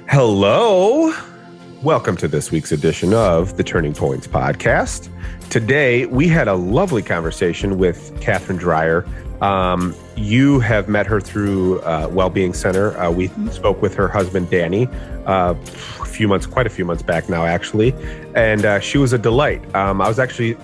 Hello. Welcome to this week's edition of the Turning Points podcast. Today, we had a lovely conversation with Katherine Dreyer. You have met her through Wellbeing Center. We spoke with her husband, Danny, quite a few months back now, actually. And she was a delight. I was actually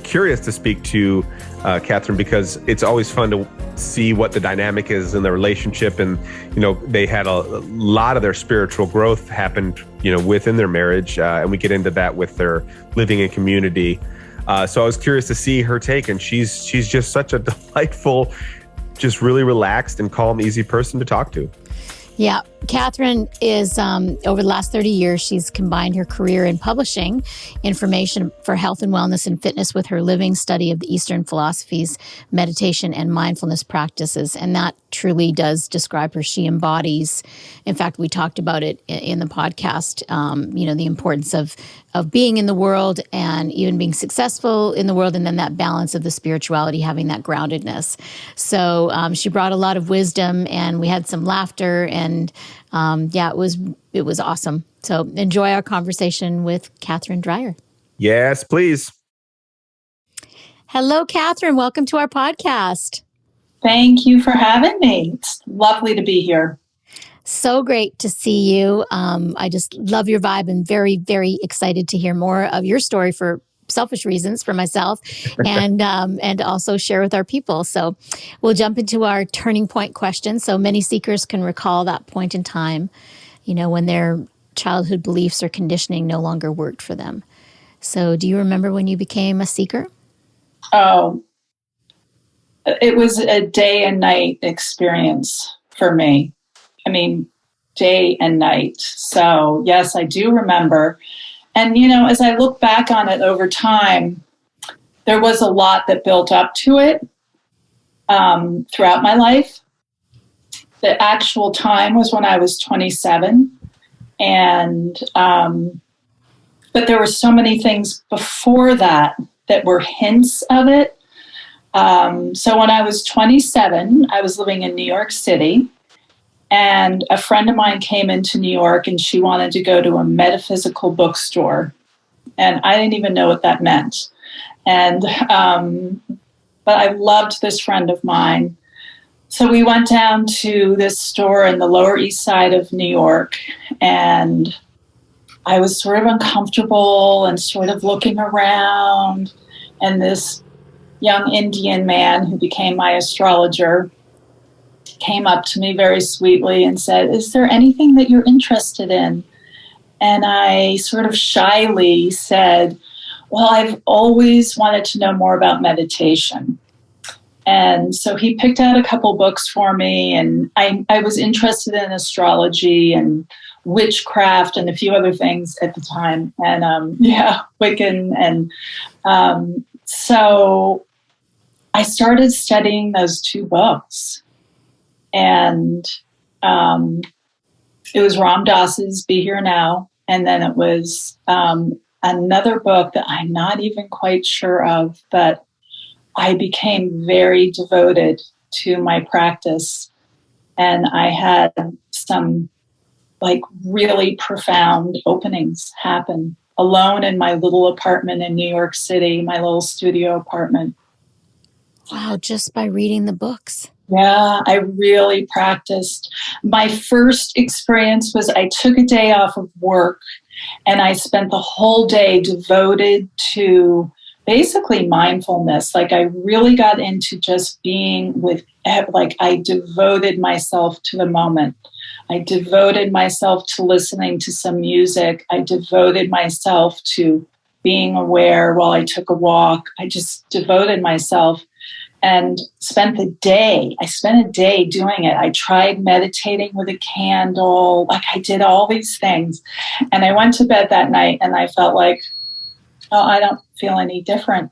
curious to speak to Katherine because it's always fun to see what the dynamic is in the relationship. And, you know, they had a lot of their spiritual growth happened, you know, within their marriage. And we get into that with their living in community. So I was curious to see her take, and she's just such a delightful, just really relaxed and calm, easy person to talk to. Yeah, Katherine is, over the last 30 years, she's combined her career in publishing information for health and wellness and fitness with her living study of the Eastern philosophies, meditation, and mindfulness practices. And that truly does describe her. She embodies, in fact, we talked about it in the podcast, the importance of being in the world and even being successful in the world, and then that balance of the spirituality, having that groundedness. So she brought a lot of wisdom, and we had some laughter, and it was awesome. So enjoy our conversation with Katherine Dreyer. Yes, please. Hello, Katherine. Welcome to our podcast. Thank you for having me. It's lovely to be here. So great to see you. I just love your vibe and very, very excited to hear more of your story for selfish reasons for myself and also share with our people. So we'll jump into our turning point question. So many seekers can recall that point in time, you know, when their childhood beliefs or conditioning no longer worked for them. So do you remember when you became a seeker? Oh, it was a day and night experience for me. I mean, day and night. So yes, I do remember. And, you know, as I look back on it over time, there was a lot that built up to it throughout my life. The actual time was when I was 27. And, but there were so many things before that were hints of it. So when I was 27, I was living in New York City. And a friend of mine came into New York, and she wanted to go to a metaphysical bookstore. And I didn't even know what that meant. And but I loved this friend of mine. So we went down to this store in the Lower East Side of New York. And I was sort of uncomfortable and sort of looking around. And this young Indian man who became my astrologer came up to me very sweetly and said, "Is there anything that you're interested in?" And I sort of shyly said, "Well, I've always wanted to know more about meditation." And so he picked out a couple books for me, and I was interested in astrology and witchcraft and a few other things at the time. And Wiccan. And so I started studying those two books. And it was Ram Dass's Be Here Now. And then it was another book that I'm not even quite sure of, but I became very devoted to my practice. And I had some like really profound openings happen alone in my little apartment in New York City, my little studio apartment. Wow, just by reading the books. Yeah, I really practiced. My first experience was I took a day off of work and I spent the whole day devoted to basically mindfulness. Like I really got into just being with, like I devoted myself to the moment. I devoted myself to listening to some music. I devoted myself to being aware while I took a walk. I just devoted myself. And spent a day doing it. I tried meditating with a candle. Like I did all these things. And I went to bed that night and I felt like, oh, I don't feel any different.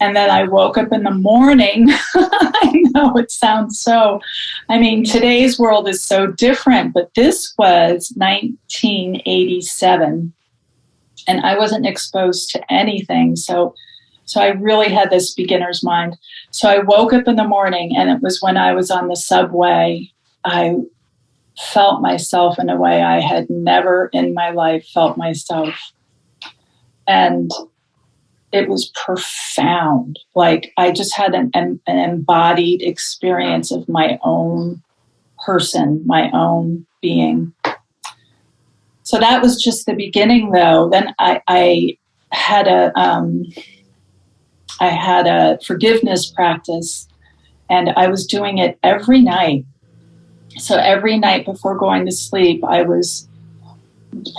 And then I woke up in the morning. I know it sounds so, today's world is so different, but this was 1987 and I wasn't exposed to anything. So I really had this beginner's mind. So I woke up in the morning, and it was when I was on the subway. I felt myself in a way I had never in my life felt myself. And it was profound. Like I just had an embodied experience of my own person, my own being. So that was just the beginning, though. Then I had a forgiveness practice, and I was doing it every night. So every night before going to sleep, I was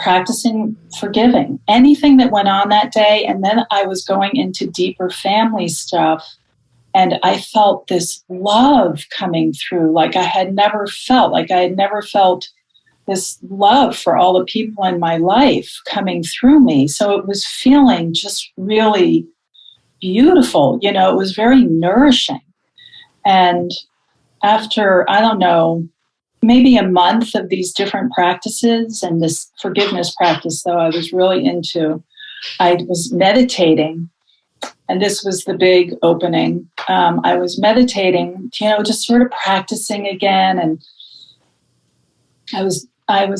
practicing forgiving anything that went on that day. And then I was going into deeper family stuff. And I felt this love coming through like I had never felt this love for all the people in my life coming through me. So it was feeling just really beautiful. You know, it was very nourishing. And after, I don't know, maybe a month of these different practices and this forgiveness practice, though, I was really into, I was meditating. And this was the big opening. I was meditating, you know, just sort of practicing again. And I was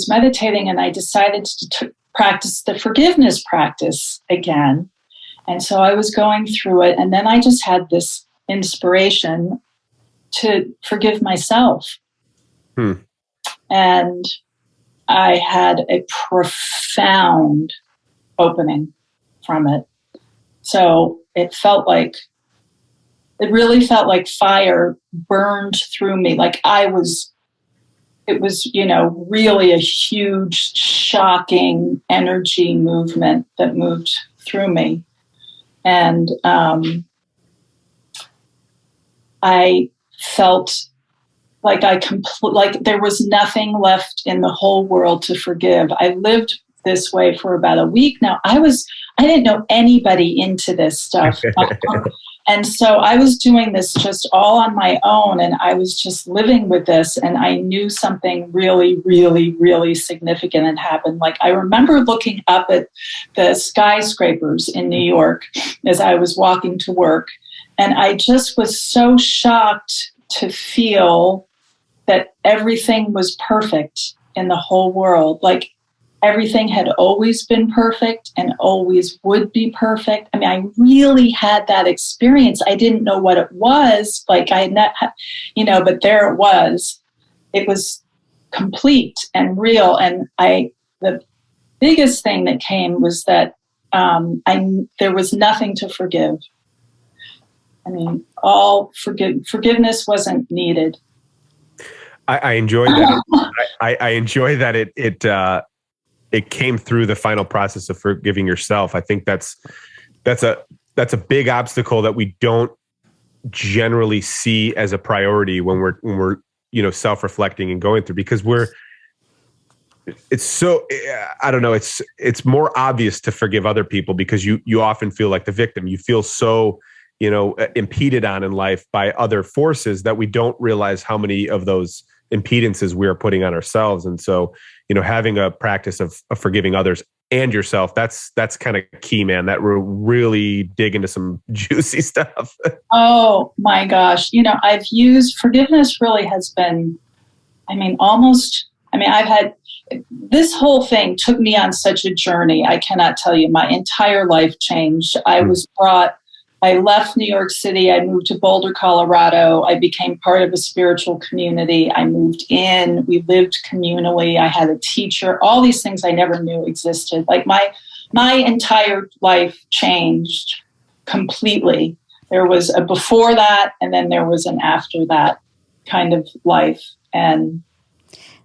meditating, and I decided to practice the forgiveness practice again. And so I was going through it. And then I just had this inspiration to forgive myself. And I had a profound opening from it. So it really felt like fire burned through me. Like it was, you know, really a huge, shocking energy movement that moved through me. And I felt like like there was nothing left in the whole world to forgive. I lived this way for about a week. Now I didn't know anybody into this stuff. And so I was doing this just all on my own, and I was just living with this, and I knew something really, really, really significant had happened. Like I remember looking up at the skyscrapers in New York as I was walking to work, and I just was so shocked to feel that everything was perfect in the whole world. Like everything had always been perfect and always would be perfect. I mean, I really had that experience. I didn't know what it was. Like I had not, you know, but there it was. It was complete and real. And the biggest thing that came was that there was nothing to forgive. I mean, forgiveness wasn't needed. I enjoy that. I enjoy that it came through the final process of forgiving yourself. I think that's a big obstacle that we don't generally see as a priority when we're you know, self-reflecting and going through, because it's so, I don't know, it's more obvious to forgive other people because you often feel like the victim. You feel so, you know, impeded on in life by other forces that we don't realize how many of those impedances we are putting on ourselves. And so, you know, having a practice of forgiving others and yourself, that's kind of key, man. That will really dig into some juicy stuff. Oh my gosh. You know, I've used forgiveness really has been, I've had, this whole thing took me on such a journey. I cannot tell you, my entire life changed. I left New York City. I moved to Boulder, Colorado. I became part of a spiritual community. I moved in. We lived communally. I had a teacher. All these things I never knew existed. Like my entire life changed completely. There was a before that, and then there was an after that kind of life.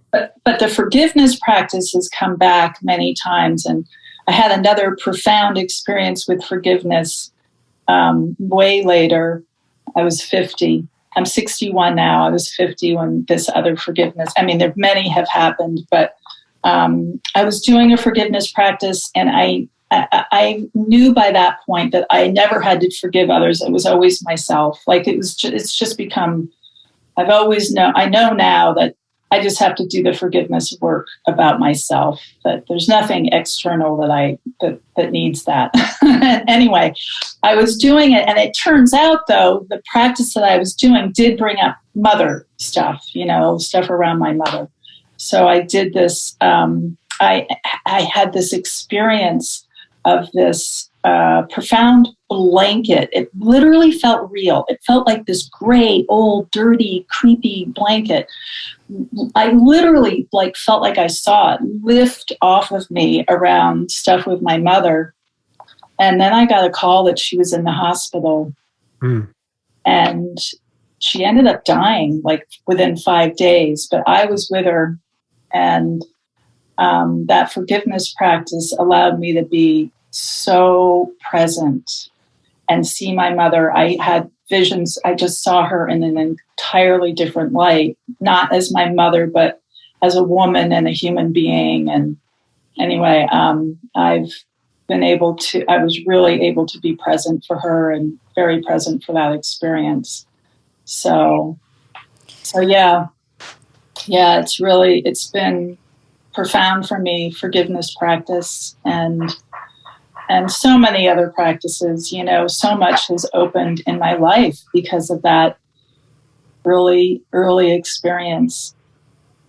But the forgiveness practice has come back many times, and I had another profound experience with forgiveness. Way later. I was 50. I'm 61 now. I was 50 when this other forgiveness, there many have happened, but I was doing a forgiveness practice, and I knew by that point that I never had to forgive others. It was always myself. Like it's just become, I know now that I just have to do the forgiveness work about myself, that there's nothing external that needs that. Anyway, I was doing it, and it turns out, though, the practice that I was doing did bring up mother stuff, stuff around my mother. So I did this. I had this experience of this profound blanket. It literally felt real. It felt like this gray, old, dirty, creepy blanket. I literally felt like I saw it lift off of me around stuff with my mother. And then I got a call that she was in the hospital. And she ended up dying within 5 days, but I was with her. And that forgiveness practice allowed me to be so present and see my mother. I had visions. I just saw her in an entirely different light, not as my mother, but as a woman and a human being. And anyway, I was really able to be present for her and very present for that experience. So yeah, it's been profound for me, forgiveness practice and so many other practices. So much has opened in my life because of that really early experience.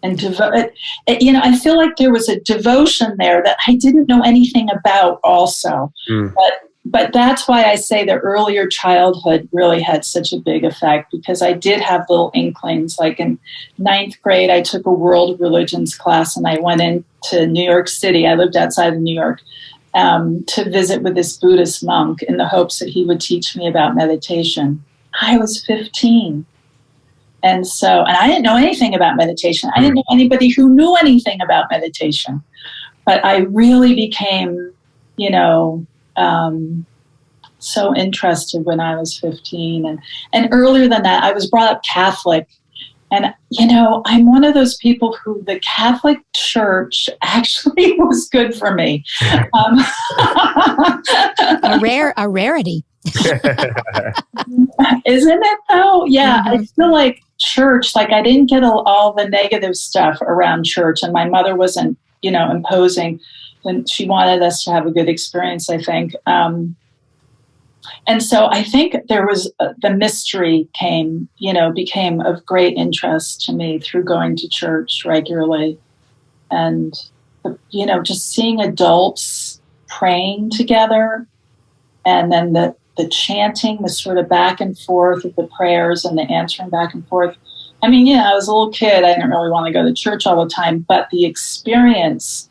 And I feel like there was a devotion there that I didn't know anything about also. But that's why I say the earlier childhood really had such a big effect, because I did have little inklings. Like in 9th grade, I took a world religions class and I went into New York City. I lived outside of New York to visit with this Buddhist monk in the hopes that he would teach me about meditation. I was 15. And I didn't know anything about meditation. I didn't know anybody who knew anything about meditation. But I really became, so interested when I was 15. And earlier than that, I was brought up Catholic. And, I'm one of those people who the Catholic Church actually was good for me. A rarity. Isn't it though? Yeah, I feel like church, I didn't get all the negative stuff around church, and my mother wasn't, imposing, and she wanted us to have a good experience, I think. And so I think there was the mystery became of great interest to me through going to church regularly, and just seeing adults praying together, and then the chanting, the sort of back and forth of the prayers and the answering back and forth. I mean, I was a little kid. I didn't really want to go to church all the time, but the experience,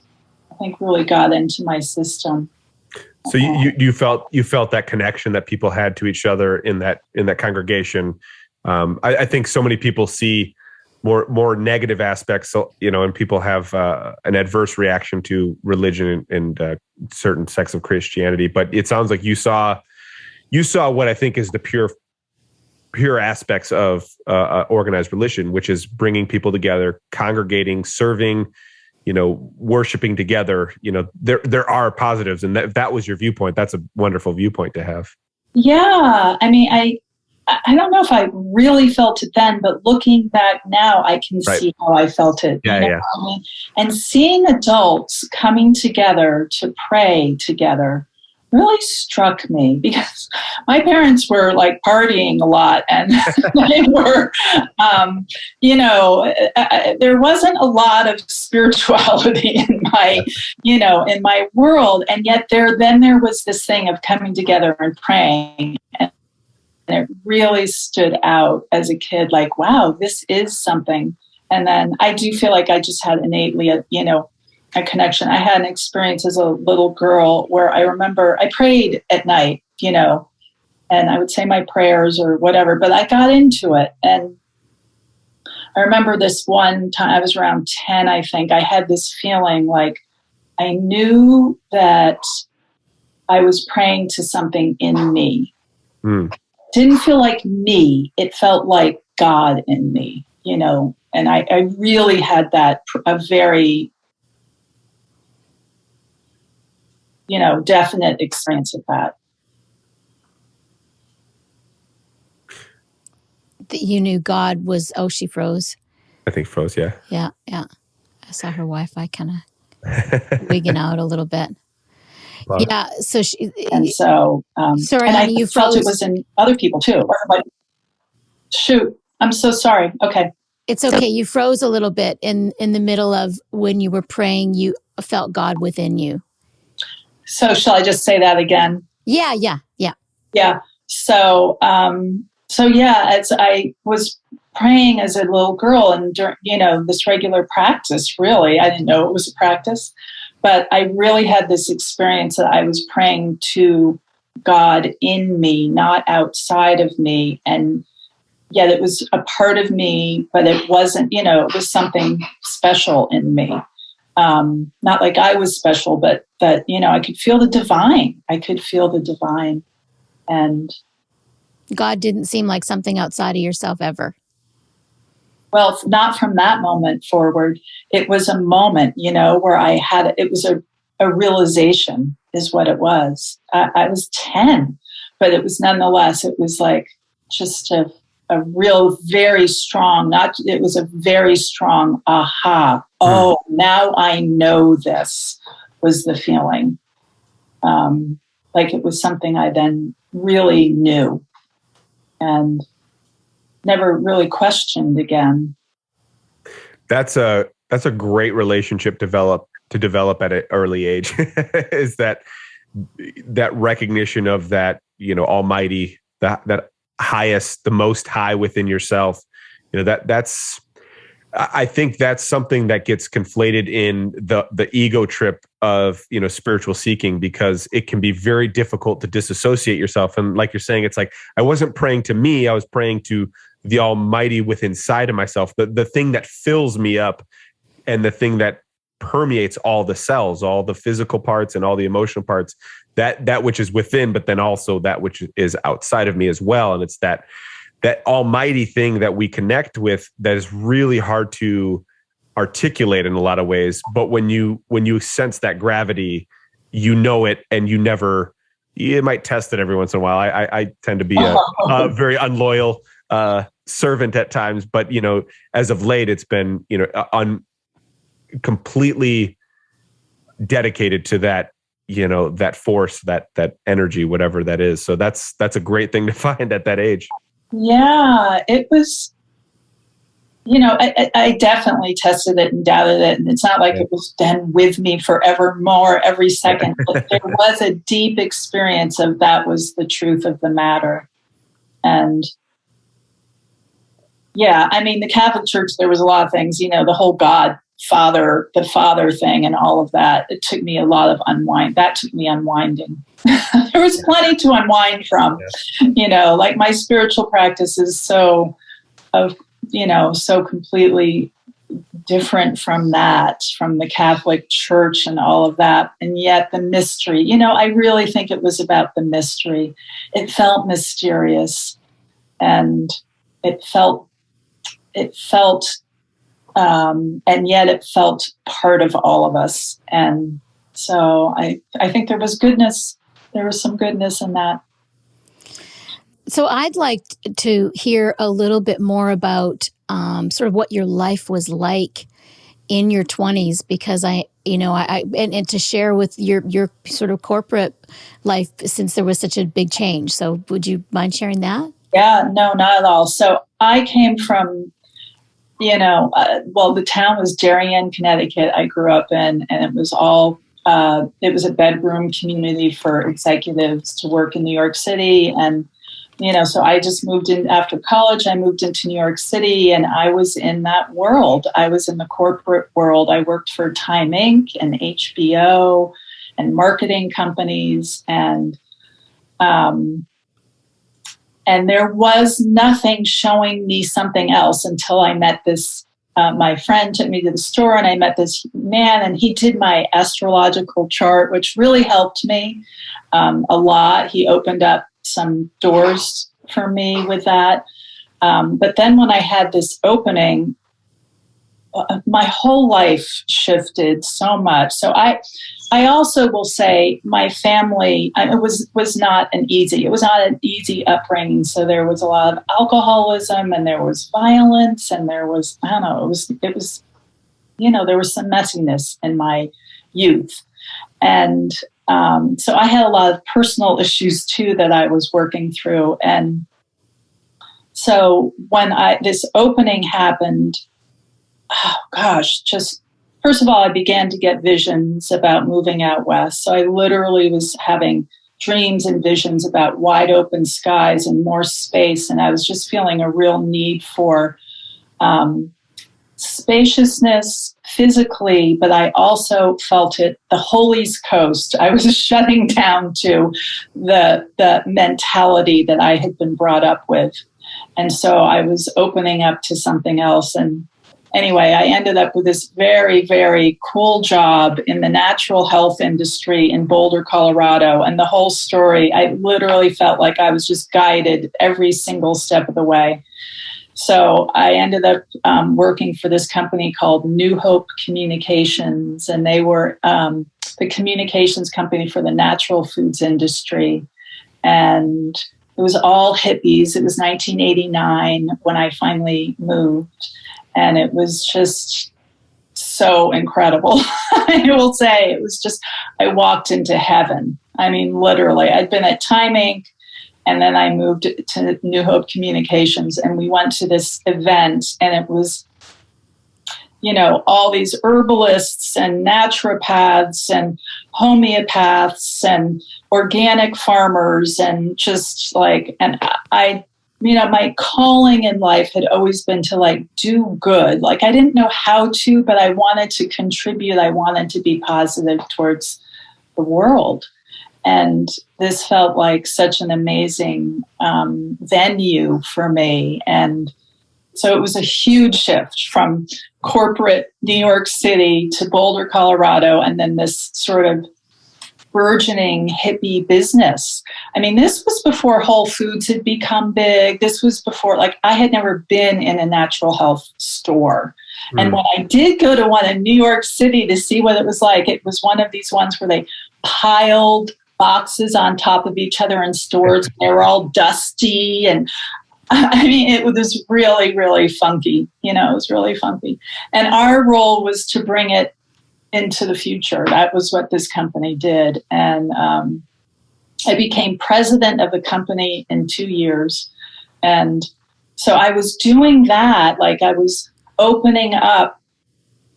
I think, really got into my system. So you felt that connection that people had to each other in that congregation. I think so many people see more negative aspects, and people have an adverse reaction to religion and certain sects of Christianity. But it sounds like you saw what I think is the pure aspects of organized religion, which is bringing people together, congregating, serving, worshiping together. There are positives, and if that was your viewpoint, that's a wonderful viewpoint to have. Yeah, I mean, I don't know if I really felt it then, but looking back now, I can see how I felt it. Yeah. I mean? And seeing adults coming together to pray together really struck me, because my parents were partying a lot, and they were, there wasn't a lot of spirituality in my world. And yet there was this thing of coming together and praying. And it really stood out as a kid, wow, this is something. And then I do feel like I just had innately a connection. I had an experience as a little girl where I remember I prayed at night, and I would say my prayers or whatever, but I got into it. And I remember this one time, I was around 10, I think. I had this feeling like I knew that I was praying to something in me. Didn't feel like me. It felt like God in me, and I really had a very definite experience of that. That you knew God was, she froze. I think froze, yeah. Yeah. I saw her Wi-Fi kind of wigging out a little bit. Wow. Yeah, so sorry, and honey, I you felt froze. It was in other people too. Shoot, I'm so sorry. Okay. It's okay. You froze a little bit in the middle of when you were praying, you felt God within you. So shall I just say that again? Yeah. Yeah. As I was praying as a little girl and during, this regular practice, really, I didn't know it was a practice, but I really had this experience that I was praying to God in me, not outside of me. And yet it was a part of me, but it wasn't, it was something special in me. Not like I was special, but that, I could feel the divine. And God didn't seem like something outside of yourself ever. Well, not from that moment forward. It was a moment, where it was a realization is what it was. I was 10, but it was nonetheless, it was like just a real, very strong, it was a very strong aha. Oh, now I know this was the feeling. Like it was something I then really knew and never really questioned again. That's a great relationship to develop at an early age. Is that recognition of that, almighty, that highest, the most high within yourself. That's I think that's something that gets conflated in the ego trip of, spiritual seeking, because it can be very difficult to disassociate yourself. And like you're saying, it's like, I wasn't praying to me, I was praying to the almighty within inside of myself, the thing that fills me up and the thing that permeates all the cells, all the physical parts and all the emotional parts, that which is within, but then also that which is outside of me as well. And it's that almighty thing that we connect with that is really hard to articulate in a lot of ways. But when you sense that gravity, it, and you might test it every once in a while. I tend to be a very unloyal servant at times, but as of late, it's been completely dedicated to that, that force, that energy, whatever that is. So that's a great thing to find at that age. Yeah, it was, I definitely tested it and doubted it. And it's not like it was then with me forevermore, every second. But there was a deep experience of that was the truth of the matter. And yeah, the Catholic Church, there was a lot of things, the whole the Father thing and all of that. It took me a lot of That took me unwinding. There was plenty to unwind from, like my spiritual practice is so completely different from that, from the Catholic Church and all of that. And yet the mystery, I really think it was about the mystery. It felt mysterious and it felt, and yet it felt part of all of us. And so I think there was goodness. There was some goodness in that. So I'd like to hear a little bit more about sort of what your life was like in your 20s, because and to share with your sort of corporate life, since there was such a big change. So would you mind sharing that? Yeah, no, not at all. So I came from, the town was Darien, Connecticut. I grew up in, and it was all, it was a bedroom community for executives to work in New York City. And, so I just moved in after college. I moved into New York City and I was in that world. I was in the corporate world. I worked for Time Inc. and HBO and marketing companies. And there was nothing showing me something else until I met this, my friend took me to the store and I met this man and he did my astrological chart, which really helped me a lot. He opened up some doors for me with that. But then when I had this opening, my whole life shifted so much. So I also will say my family, it was not an easy upbringing. So there was a lot of alcoholism and there was violence and there was, I don't know, it was, there was some messiness in my youth. And so I had a lot of personal issues too that I was working through. And So when this opening happened, oh gosh, just first of all, I began to get visions about moving out west. So I literally was having dreams and visions about wide open skies and more space. And I was just feeling a real need for spaciousness physically, but I also felt it the whole East Coast. I was shutting down to the mentality that I had been brought up with. And so I was opening up to something else. And anyway, I ended up with this very, very cool job in the natural health industry in Boulder, Colorado. And the whole story, I literally felt like I was just guided every single step of the way. So I ended up working for this company called New Hope Communications, and they were the communications company for the natural foods industry. And it was all hippies. It was 1989 when I finally moved, and it was just so incredible. I will say it was just, I walked into heaven. I mean, literally, I'd been at Time Inc., and then I moved to New Hope Communications, and we went to this event, and it was, you know, all these herbalists and naturopaths and homeopaths and organic farmers, and just like, and I, you know, my calling in life had always been to like do good. Like I didn't know how to, but I wanted to contribute. I wanted to be positive towards the world. And this felt like such an amazing venue for me. And so it was a huge shift from corporate New York City to Boulder, Colorado, and then this sort of burgeoning hippie business. I mean, this was before Whole Foods had become big. This was before, like, I had never been in a natural health store. Mm. And when I did go to one in New York City to see what it was like, it was one of these ones where they piled boxes on top of each other in stores. They were all dusty. And I mean, it was really, really funky. You know, it was really funky. And our role was to bring it into the future. That was what this company did. And I became president of the company in 2 years. And so I was doing that, like I was opening up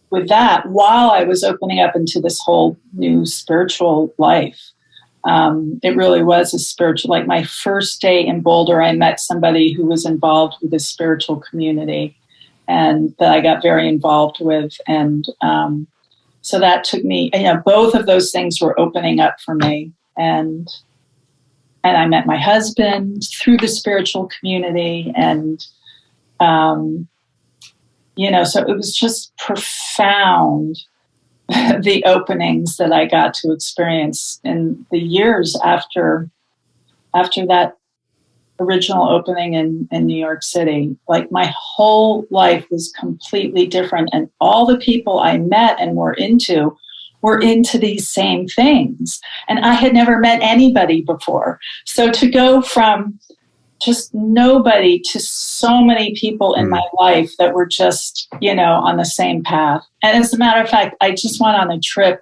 with that while I was opening up into this whole new spiritual life. It really was a spiritual, like my first day in Boulder, I met somebody who was involved with a spiritual community and that I got very involved with. And so that took me, you know, both of those things were opening up for me. And I met my husband through the spiritual community. And, you know, so it was just profound, the openings that I got to experience in the years after that original opening in New York City. Like my whole life was completely different, and all the people I met and were into these same things. And I had never met anybody before. So to go from just nobody to so many people in my life that were just, you know, on the same path. And as a matter of fact, I just went on a trip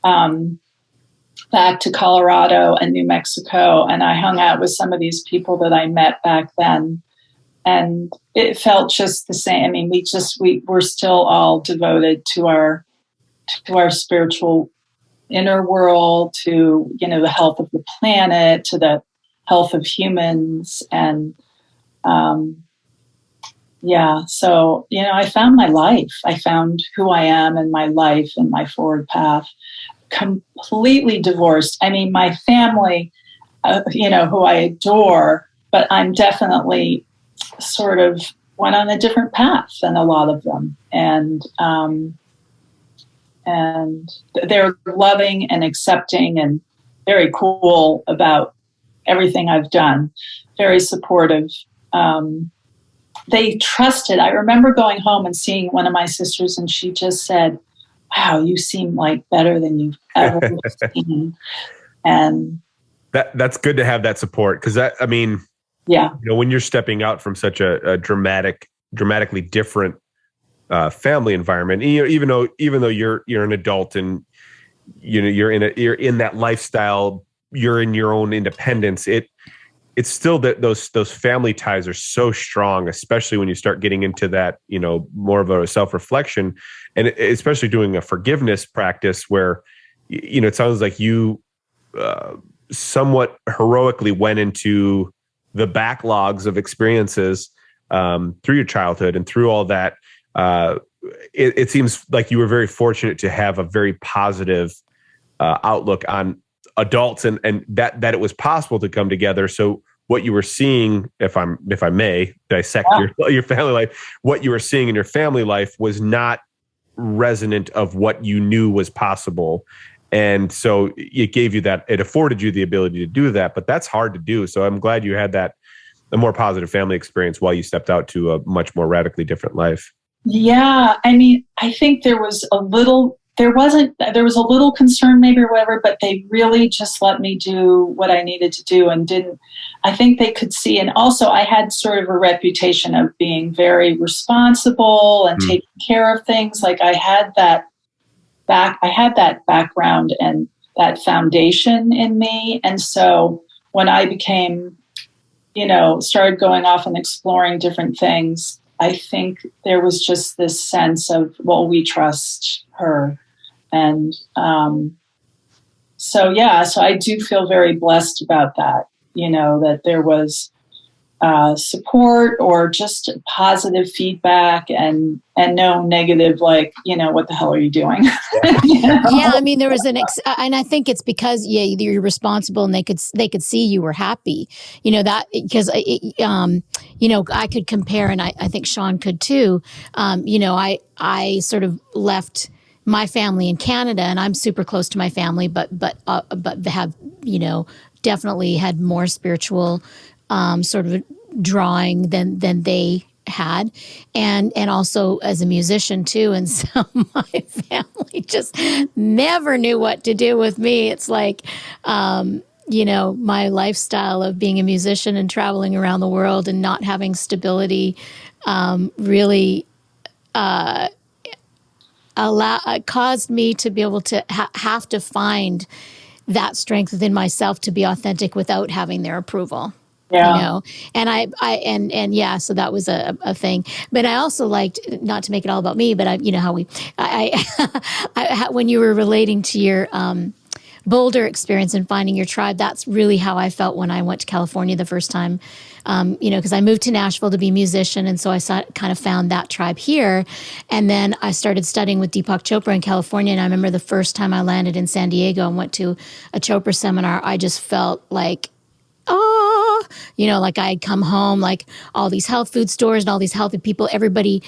back to Colorado and New Mexico, and I hung out with some of these people that I met back then. And it felt just the same. I mean, we're still all devoted to our spiritual inner world, to, you know, the health of the planet, to the health of humans. And so, you know, I found my life. I found who I am and my life and my forward path. Completely divorced. I mean, my family, you know, who I adore, but I'm definitely sort of went on a different path than a lot of them. And they're loving and accepting and very cool about everything I've done, very supportive. They trusted. I remember going home and seeing one of my sisters, and she just said, "Wow, you seem like better than you've ever seen." And that's good to have that support, because that, I mean, yeah, you know, when you're stepping out from such a dramatically different family environment, you know, even though you're an adult and you know you're in that lifestyle, you're in your own independence. it's still that those family ties are so strong, especially when you start getting into that, more of a self-reflection, and especially doing a forgiveness practice where, it sounds like you somewhat heroically went into the backlogs of experiences through your childhood and through all that. It seems like you were very fortunate to have a very positive outlook on adults and that it was possible to come together. So what you were seeing, if I may dissect your family life, what you were seeing in your family life was not resonant of what you knew was possible. And so it gave you that, it afforded you the ability to do that, but that's hard to do. So I'm glad you had a more positive family experience while you stepped out to a much more radically different life. Yeah. I mean, I think there was a little concern maybe or whatever, but they really just let me do what I needed to do I think they could see. And also I had sort of a reputation of being very responsible and taking care of things. Like I had that background and that foundation in me. And so when I became, started going off and exploring different things, I think there was just this sense of, well, we trust her. And so I do feel very blessed about that, that there was support or just positive feedback and no negative, like, what the hell are you doing? Yeah, I mean, there was and I think it's because you're responsible, and they could see you were happy, that because I could compare, and I think Sean could too. I sort of left my family in Canada, and I'm super close to my family, but have definitely had more spiritual sort of drawing than they had, and also as a musician too. And so my family just never knew what to do with me. It's like, my lifestyle of being a musician and traveling around the world and not having stability really caused me to be able to have to find that strength within myself to be authentic without having their approval. Yeah. And so that was a thing. But I also liked, not to make it all about me, but when you were relating to your Boulder experience and finding your tribe, that's really how I felt when I went to California the first time. Because I moved to Nashville to be a musician, and so I kind of found that tribe here. And then I started studying with Deepak Chopra in California, and I remember the first time I landed in San Diego and went to a Chopra seminar, I just felt like, like I had come home, like all these health food stores and all these healthy people, everybody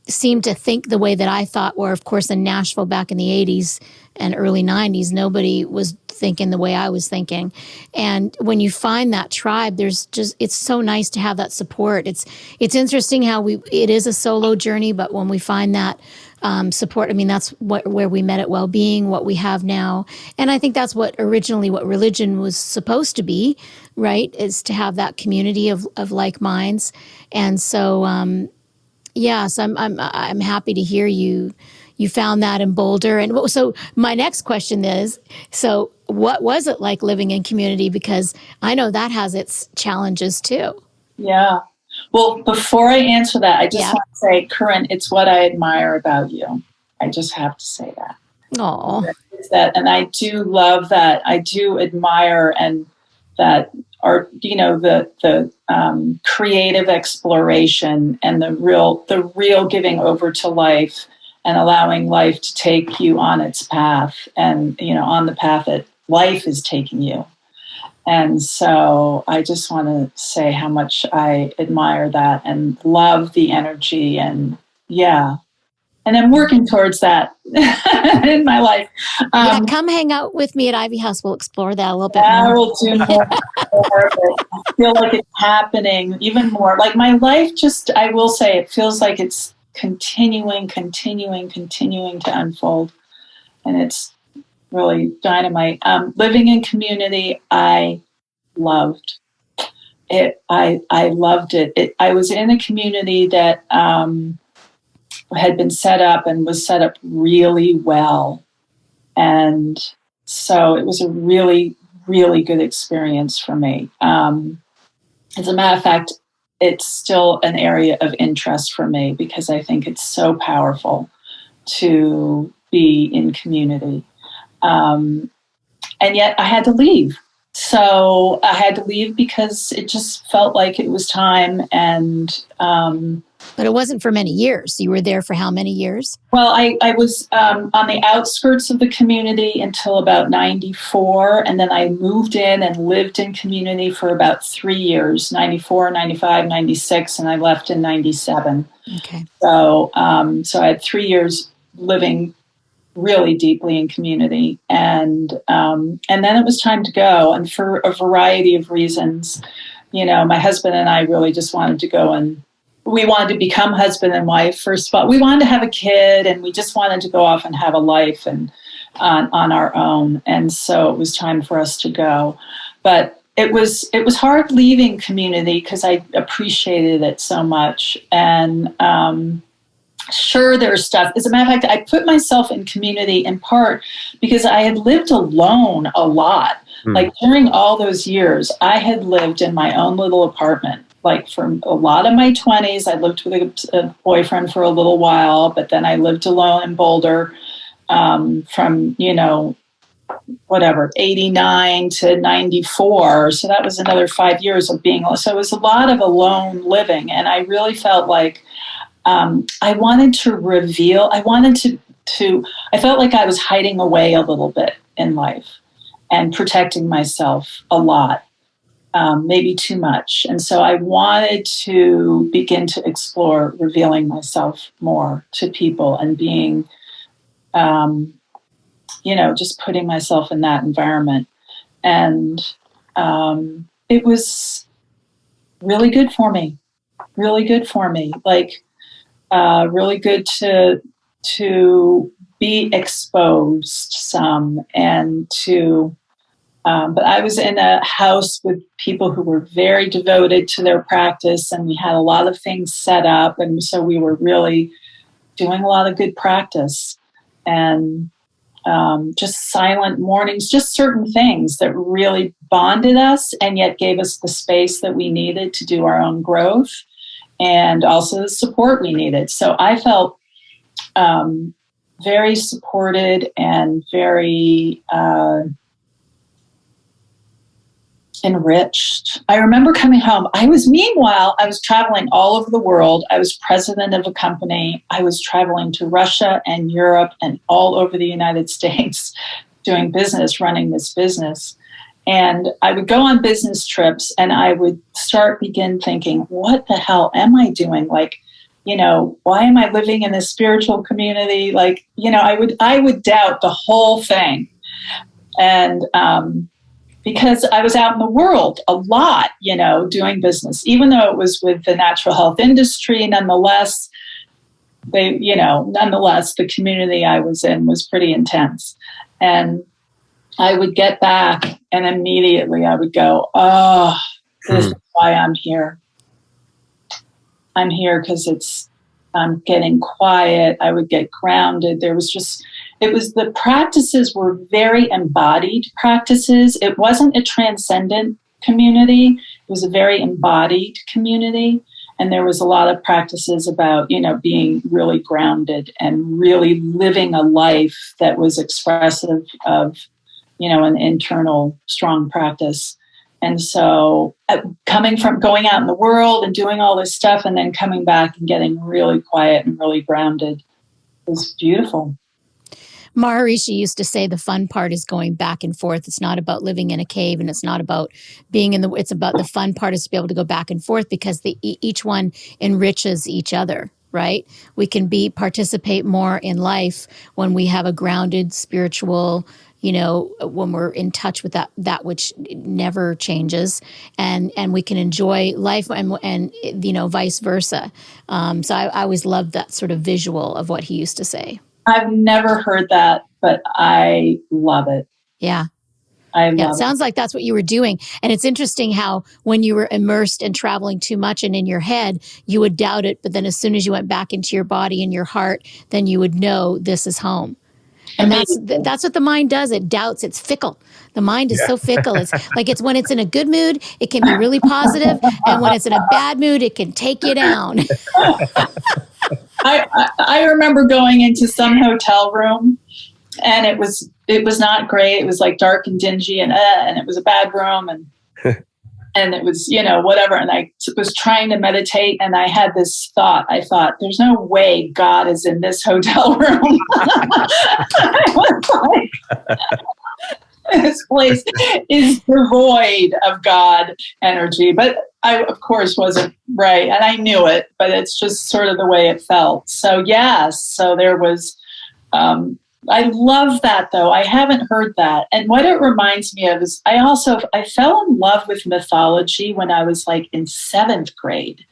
seemed to think the way that I thought, where of course in Nashville back in the 80s and early 90s, nobody was thinking the way I was thinking. And when you find that tribe, it's so nice to have that support. It's interesting how it is a solo journey, but when we find that support, I mean, that's where we met at Wellbeing, what we have now. And I think that's what religion was supposed to be, right? Is to have that community of like minds. And so, so I'm happy to hear you found that in Boulder. And so my next question is, so what was it like living in community? Because I know that has its challenges too. Yeah. Well, before I answer that, I just want to say, Corinne, it's what I admire about you. I just have to say that. Oh, and I do love that. I do admire and that are, the creative exploration and the real giving over to life and allowing life to take you on its path and, on the path that life is taking you. And so I just want to say how much I admire that and love the energy and and I'm working towards that in my life. Come hang out with me at Ivy House. We'll explore that a little bit more. I will do more of it. I feel like it's happening even more. Like my life I will say, it feels like it's continuing to unfold. And it's really dynamite. Living in community, I loved it. I loved it. I was in a community that had been set up and was set up really well. And so it was a really, really good experience for me. as a matter of fact, it's still an area of interest for me because I think it's so powerful to be in community. And yet I had to leave. So I had to leave because it just felt like it was time. And but it wasn't for many years. You were there for how many years? Well, I was on the outskirts of the community until about 94. And then I moved in and lived in community for about 3 years, 94, 95, 96. And I left in 97. Okay. So I had 3 years living really deeply in community. And then it was time to go. And for a variety of reasons, my husband and I really just wanted to go, and we wanted to become husband and wife. First of all, we wanted to have a kid, and we just wanted to go off and have a life and on our own. And so it was time for us to go. But it was hard leaving community because I appreciated it so much. And sure, there's stuff. As a matter of fact, I put myself in community in part because I had lived alone a lot. Like during all those years, I had lived in my own little apartment. Like for a lot of my 20s, I lived with a boyfriend for a little while, but then I lived alone in Boulder from, 89 to 94. So that was another 5 years of being alone. So it was a lot of alone living. And I really felt like I wanted to reveal, I felt like I was hiding away a little bit in life and protecting myself a lot, maybe too much. And so I wanted to begin to explore revealing myself more to people and being, just putting myself in that environment. And it was really good for me, like, really good to be exposed some and to, but I was in a house with people who were very devoted to their practice, and we had a lot of things set up. And so we were really doing a lot of good practice and just silent mornings, just certain things that really bonded us and yet gave us the space that we needed to do our own growth and also the support we needed. So I felt very supported and very enriched. I remember coming home. Meanwhile, I was traveling all over the world. I was president of a company. I was traveling to Russia and Europe and all over the United States doing business, running this business. And I would go on business trips and I would begin thinking, what the hell am I doing? Like, why am I living in this spiritual community? Like, I would doubt the whole thing. And because I was out in the world a lot, doing business, even though it was with the natural health industry, nonetheless, the community I was in was pretty intense. And I would get back and immediately I would go, oh, this is why I'm here. I'm here because I'm getting quiet. I would get grounded. The practices were very embodied practices. It wasn't a transcendent community. It was a very embodied community. And there was a lot of practices about, being really grounded and really living a life that was expressive of, an internal strong practice. And so coming from going out in the world and doing all this stuff and then coming back and getting really quiet and really grounded was beautiful. Maharishi used to say the fun part is going back and forth. It's not about living in a cave, and it's not about it's about the fun part is to be able to go back and forth because each one enriches each other, right? We can participate more in life when we have a grounded spiritual, when we're in touch with that which never changes, and we can enjoy life and vice versa. So I always loved that sort of visual of what he used to say. I've never heard that, but I love it. Yeah. It sounds like that's what you were doing. And it's interesting how when you were immersed and traveling too much and in your head, you would doubt it. But then as soon as you went back into your body and your heart, then you would know this is home. And that's what the mind does. It doubts. It's fickle. The mind is so fickle. It's like it's when it's in a good mood, it can be really positive, and when it's in a bad mood, it can take you down. I remember going into some hotel room, and it was not great. It was like dark and dingy, and it was a bad room, and and it was, whatever. And I was trying to meditate, and I had this thought. I thought, there's no way God is in this hotel room. I was like, this place is devoid of God energy. But I, of course, wasn't right. And I knew it, but it's just sort of the way it felt. So, yes. So there was, I love that, though. I haven't heard that. And what it reminds me of is I fell in love with mythology when I was like in 7th grade.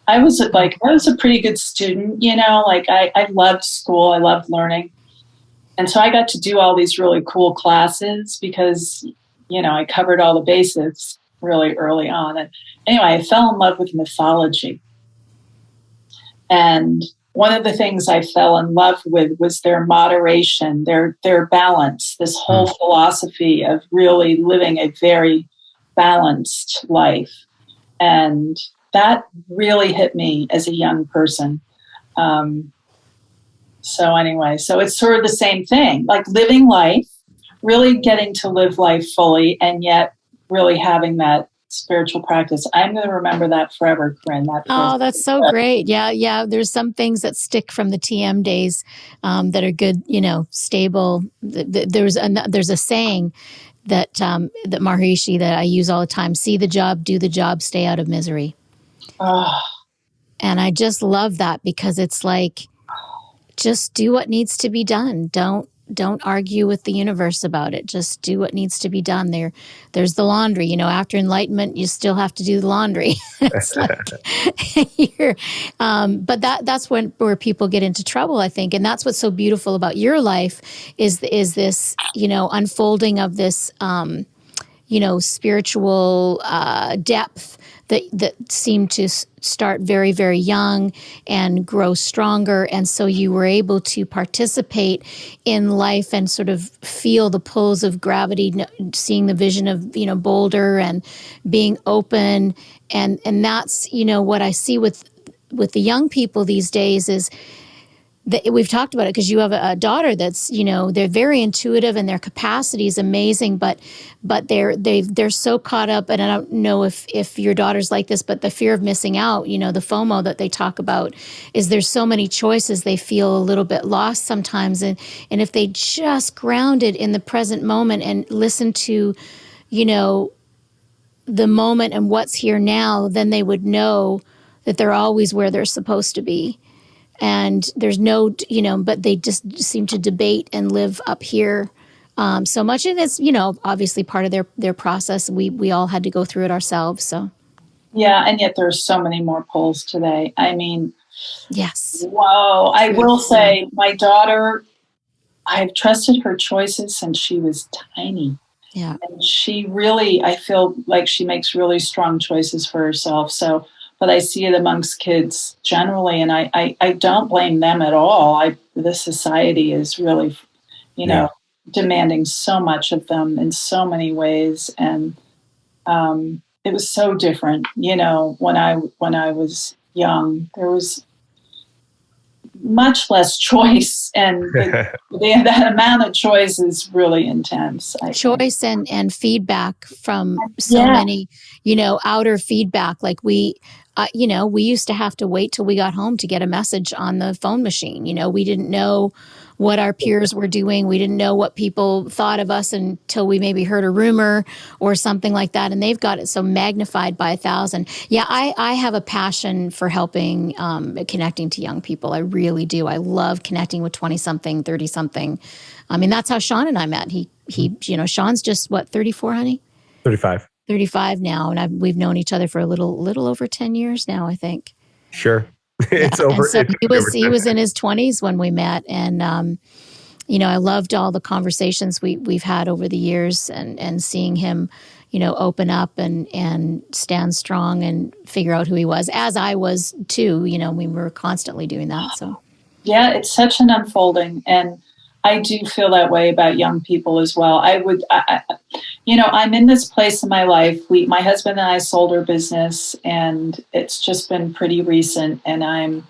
I was a pretty good student, I loved school. I loved learning. And so I got to do all these really cool classes because, I covered all the basics really early on. And anyway, I fell in love with mythology. And one of the things I fell in love with was their moderation, their balance, this whole philosophy of really living a very balanced life. And that really hit me as a young person. So anyway, so it's sort of the same thing, like living life, really getting to live life fully, and yet really having that spiritual practice. I'm going to remember that forever, Corinne. That's so great. Yeah. There's some things that stick from the TM days that are good, stable. There's a saying that that Maharishi that I use all the time: see the job, do the job, stay out of misery. And I just love that because it's like, just do what needs to be done. Don't argue with the universe about it. Just do what needs to be done. There's the laundry. After enlightenment, you still have to do the laundry. It's like but that's where people get into trouble, I think. And that's what's so beautiful about your life is this, unfolding of this, spiritual depth that seemed to start very, very young and grow stronger. And so you were able to participate in life and sort of feel the pulls of gravity, seeing the vision of, Boulder and being open. And that's, what I see with the young people these days is that we've talked about it because you have a daughter that's, they're very intuitive and their capacity is amazing, but they're so caught up. And I don't know if your daughter's like this, but the fear of missing out, the FOMO that they talk about is there's so many choices. They feel a little bit lost sometimes. And if they just grounded in the present moment and listen to, the moment and what's here now, then they would know that they're always where they're supposed to be. And there's no, but they just seem to debate and live up here so much. And it's, obviously part of their process. We all had to go through it ourselves. So. Yeah. And yet there's so many more polls today. I mean, yes. Whoa. I will say my daughter, I've trusted her choices since she was tiny. Yeah. And she really, I feel like she makes really strong choices for herself. So, but I see it amongst kids generally, and I don't blame them at all. The society is really, demanding so much of them in so many ways, and it was so different. When I was young, there was much less choice, and that amount of choice is really intense. Choice and feedback from so many, outer feedback. Like we used to have to wait till we got home to get a message on the phone machine. We didn't know what our peers were doing. We didn't know what people thought of us until we maybe heard a rumor or something like that. And they've got it so magnified by 1,000. Yeah, I have a passion for helping, connecting to young people. I really do. I love connecting with 20-something, 30-something. I mean, that's how Sean and I met. He Sean's just, 34, honey? 35. 35 now, and we've known each other for a little over 10 years now, I think. Sure. It's over. And so he was in his 20s when we met, and I loved all the conversations we've had over the years, and seeing him, open up and stand strong and figure out who he was, as I was too. We were constantly doing that. So yeah, it's such an unfolding, and I do feel that way about young people as well. I'm in this place in my life. My husband and I sold our business, and it's just been pretty recent. And I'm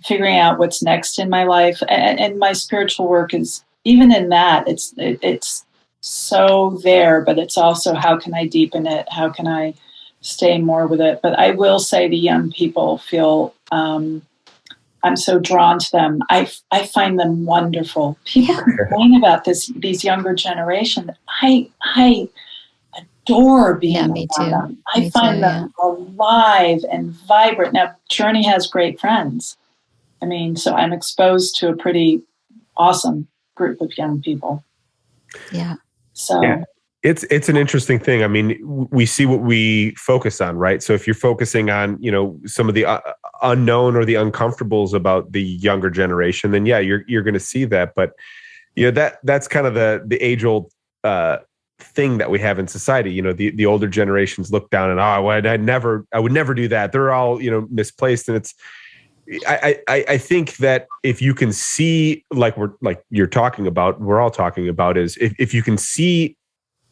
figuring out what's next in my life. And my spiritual work is, even in that, it's so there, but it's also, how can I deepen it? How can I stay more with it? But I will say the young people feel, I'm so drawn to them. I find them wonderful. People complain about these younger generation. I adore being around them. I find them alive and vibrant. Now, Journey has great friends. I mean, so I'm exposed to a pretty awesome group of young people. Yeah. So it's an interesting thing. I mean, we see what we focus on, right? So if you're focusing on, some of the unknown or the uncomfortables about the younger generation, then you're going to see that. But that's kind of the age old thing that we have in society. The older generations look down and I would never do that. They're all misplaced, and it's. I think that if you can see, like you're talking about, we're all talking about, is if you can see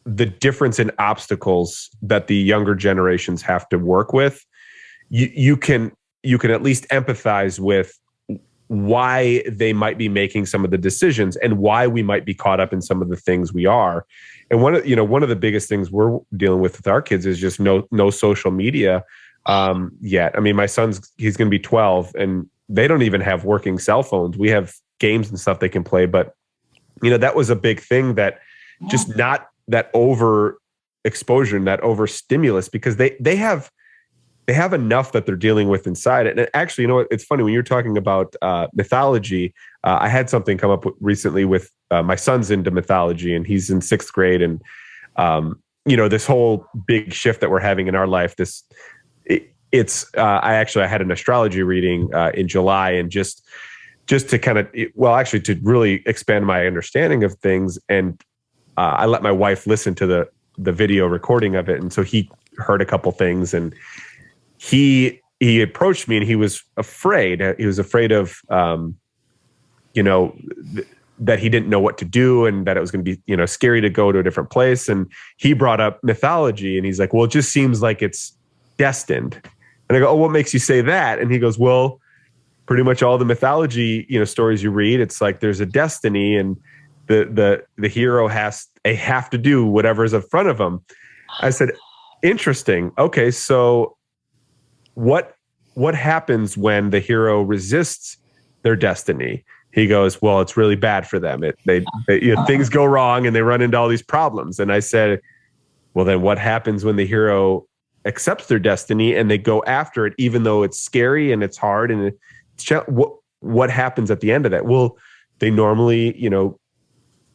the difference in obstacles that the younger generations have to work with, you can at least empathize with why they might be making some of the decisions and why we might be caught up in some of the things we are. And one of the biggest things we're dealing with our kids is just no social media yet. I mean, my he's going to be 12, and they don't even have working cell phones. We have games and stuff they can play, but that was a big thing, that just not that over exposure and that over stimulus, because they have enough that they're dealing with inside it. And actually, it's funny when you're talking about mythology. I had something come up recently with my son's into mythology, and he's in 6th grade, and this whole big shift that we're having in our life. I had an astrology reading in July, and just to kind of, to really expand my understanding of things. And I let my wife listen to the video recording of it. And so he heard a couple things, and he approached me, and he was afraid. He was afraid of, that he didn't know what to do, and that it was going to be, scary to go to a different place. And he brought up mythology, and he's like, well, it just seems like it's destined. And I go, oh, what makes you say that? And he goes, well, pretty much all the mythology, stories you read, it's like there's a destiny, and the hero have to do whatever's in front of them. I said, interesting. Okay, so what happens when the hero resists their destiny? He goes, well, it's really bad for them. Things go wrong, and they run into all these problems. And I said, well, then what happens when the hero accepts their destiny and they go after it, even though it's scary and it's hard, and what happens at the end of that? Well, they normally,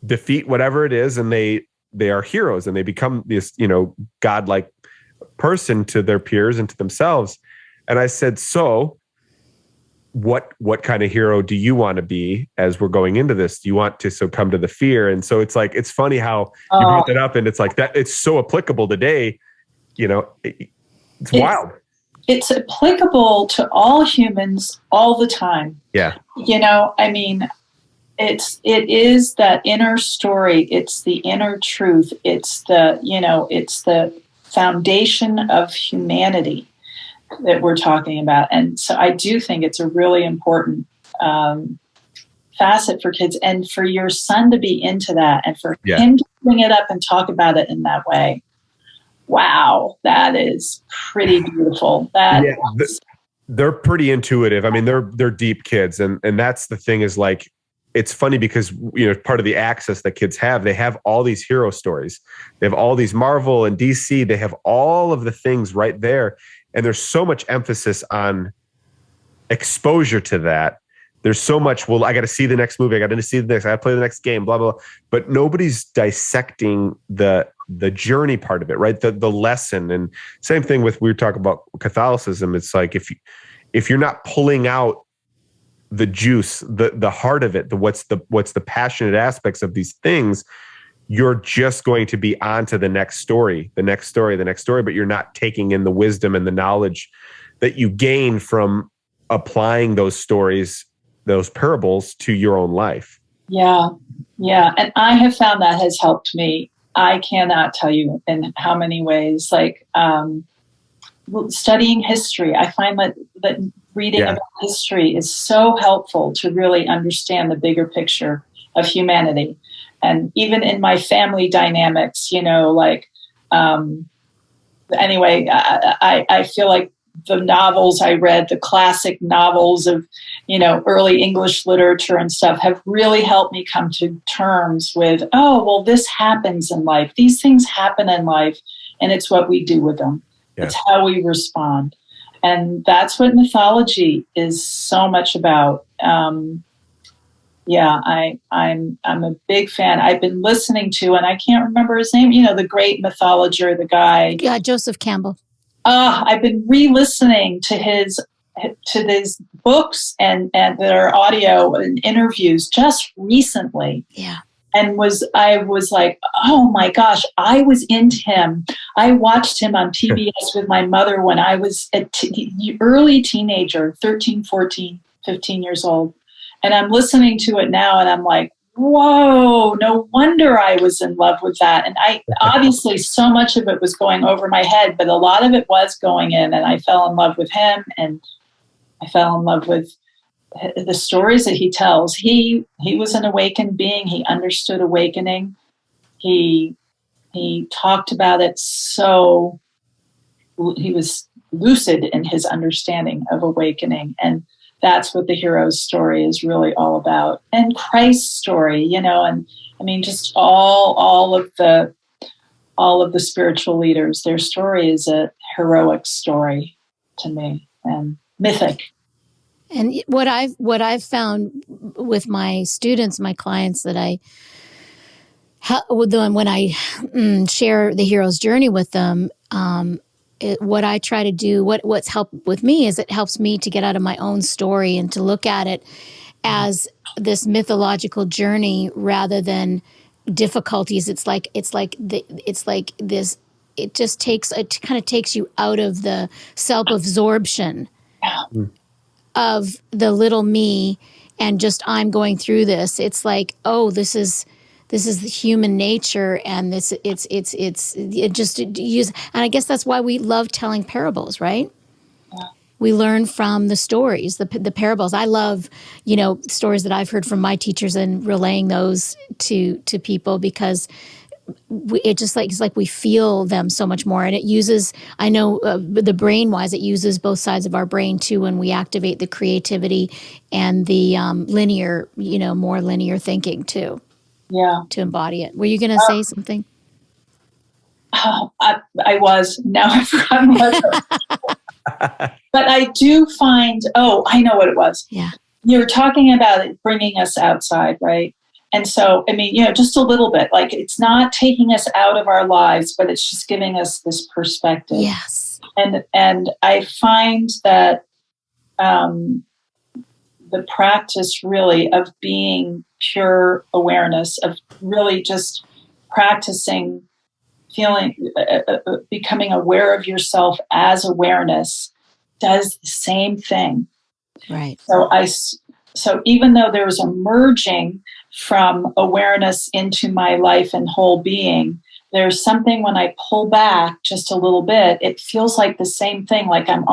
defeat whatever it is, and they are heroes, and they become this, godlike person to their peers and to themselves. And I said, so what kind of hero do you want to be as we're going into this? Do you want to succumb to the fear? And so it's like, it's funny how you brought that up, and it's like that, it's so applicable today. It's wild. It's applicable to all humans all the time. Yeah. I mean, it is that inner story. It's the inner truth. It's the foundation of humanity that we're talking about. And so I do think it's a really important facet for kids, and for your son to be into that, and for him to bring it up and talk about it in that way. Wow, that is pretty beautiful. They're pretty intuitive. I mean, they're deep kids, and that's the thing, is like, it's funny because part of the access that kids have, they have all these hero stories. They have all these Marvel and DC. They have all of the things right there, and there's so much emphasis on exposure to that. There's so much, well, I got to see the next movie. I got to see the next, I got to play the next game, blah, blah, blah. But nobody's dissecting the journey part of it, right? The lesson. And same thing with, we were talking about Catholicism. It's like, if you're not pulling out the juice, the heart of it, what's the passionate aspects of these things, you're just going to be on to the next story, but you're not taking in the wisdom and the knowledge that you gain from applying those stories, those parables, to your own life. Yeah. Yeah. And I have found that has helped me. I cannot tell you in how many ways, like, studying history. I find that reading about history is so helpful to really understand the bigger picture of humanity. And even in my family dynamics, anyway, I feel like the novels I read, the classic novels of, early English literature and stuff, have really helped me come to terms with, oh, well, this happens in life. These things happen in life, and it's what we do with them. Yeah. It's how we respond. And that's what mythology is so much about. I'm a big fan. I've been listening to, and I can't remember his name, the great mythologer, the guy. Yeah, Joseph Campbell. I've been re-listening to his books and their audio and interviews just recently. Yeah. And I was like, oh my gosh, I was into him. I watched him on PBS with my mother when I was a early teenager, 13, 14, 15 years old. And I'm listening to it now and I'm like, whoa, no wonder I was in love with that. And obviously so much of it was going over my head, but a lot of it was going in, and I fell in love with him, and I fell in love with the stories that he tells. He was an awakened being. He understood awakening. He talked about it, so he was lucid in his understanding of awakening. And that's what the hero's story is really all about. And Christ's story, and I mean, just all of the spiritual leaders, their story is a heroic story to me, and mythic. And what I've found with my students, my clients, that when I share the hero's journey with them, what I try to do, what's helped with me, is it helps me to get out of my own story and to look at it as this mythological journey rather than difficulties. It kind of takes you out of the self-absorption of the little me and just, I'm going through this. It's like, oh, this is human nature, and and I guess that's why we love telling parables, right? Yeah. We learn from the stories, the parables. I love, stories that I've heard from my teachers and relaying those to people, because it's like we feel them so much more. And it uses, I know the brain wise, it uses both sides of our brain too when we activate the creativity and the linear, more linear thinking too. Yeah. To embody it. Were you going to say something? I was. Now I've forgotten what. But I do find, I know what it was. Yeah. You were talking about it bringing us outside, right? And so, I mean, just a little bit, like, it's not taking us out of our lives, but it's just giving us this perspective. Yes. And I find that the practice really of being pure awareness, of really just practicing feeling, becoming aware of yourself as awareness, does the same thing. Right. So even though there's a merging from awareness into my life and whole being, there's something when I pull back just a little bit, it feels like the same thing. Like I'm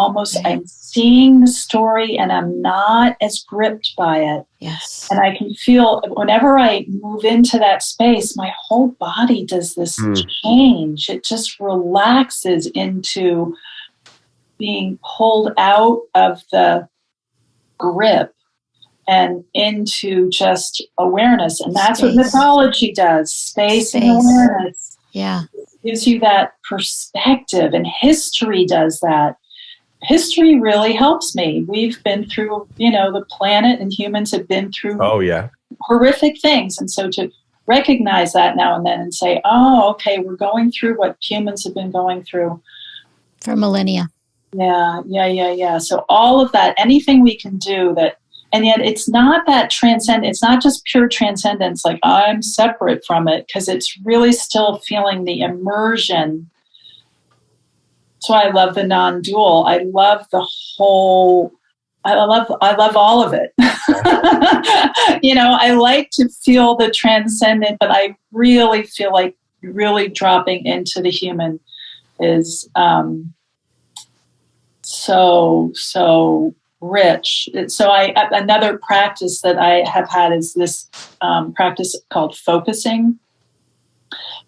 seeing the story and I'm not as gripped by it. Yes. And I can feel whenever I move into that space, my whole body does this change. It just relaxes into being pulled out of the grip and into just awareness. And that's Space. what mythology does. Space and awareness. Yeah. It gives you that perspective, and history does that. History really helps me. We've been through, the planet and humans have been through horrific things. And so to recognize that now and then and say, oh, okay, we're going through what humans have been going through for millennia. Yeah. So all of that, anything we can do that, and yet it's not that transcend. It's not just pure transcendence, like I'm separate from it, because it's really still feeling the immersion. That's why I love the non-dual. I love the whole I love all of it. I like to feel the transcendent, but I really feel like really dropping into the human is so rich. Another practice that I have had is this practice called focusing.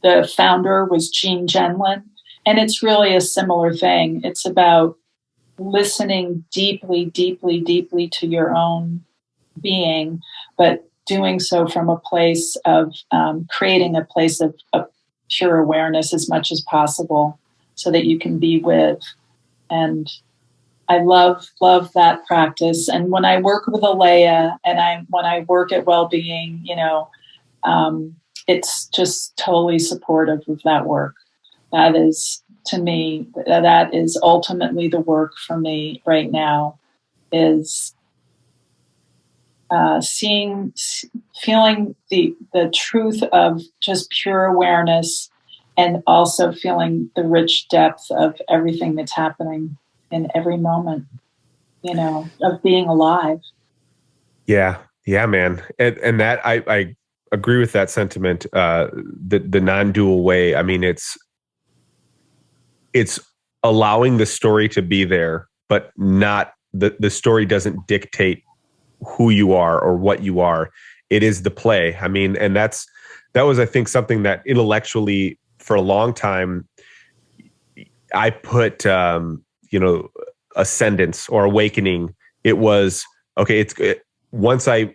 The founder was Jean Genlin, and it's really a similar thing. It's about listening deeply, deeply, deeply to your own being, but doing so from a place of creating a place of pure awareness as much as possible so that you can be with. And I love that practice. And when I work with Alea and when I work at Wellbeing, it's just totally supportive of that work. That is, to me, that is ultimately the work for me right now, is feeling the truth of just pure awareness, and also feeling the rich depth of everything that's happening in every moment, of being alive. Yeah, man, and that I agree with that sentiment. The non-dual way. I mean, it's allowing the story to be there, but not the story doesn't dictate who you are or what you are. It is the play. I mean, and that was, I think, something that intellectually for a long time I put, ascendance or awakening. It was, okay, once I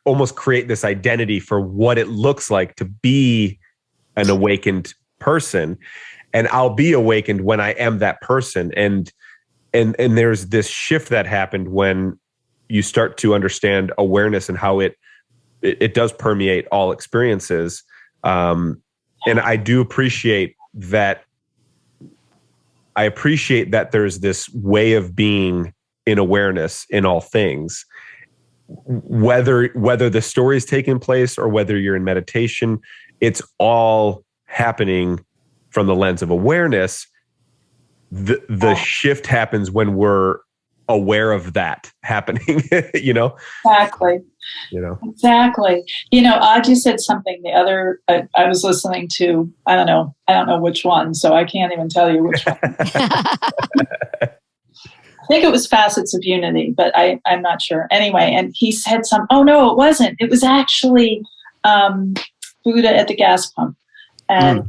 almost create this identity for what it looks like to be an awakened person. And I'll be awakened when I am that person. And there's this shift that happened when you start to understand awareness and how it does permeate all experiences. And I do appreciate that. I appreciate that there's this way of being in awareness in all things, whether the story is taking place or whether you're in meditation, it's all happening from the lens of awareness. The shift happens when we're aware of that happening, Exactly. Exactly. Audrey said something the other, I was listening to, I don't know which one, so I can't even tell you which one. I think it was Facets of Unity, but I'm not sure. Anyway, and he said oh no, it wasn't. It was actually Buddha at the gas pump. And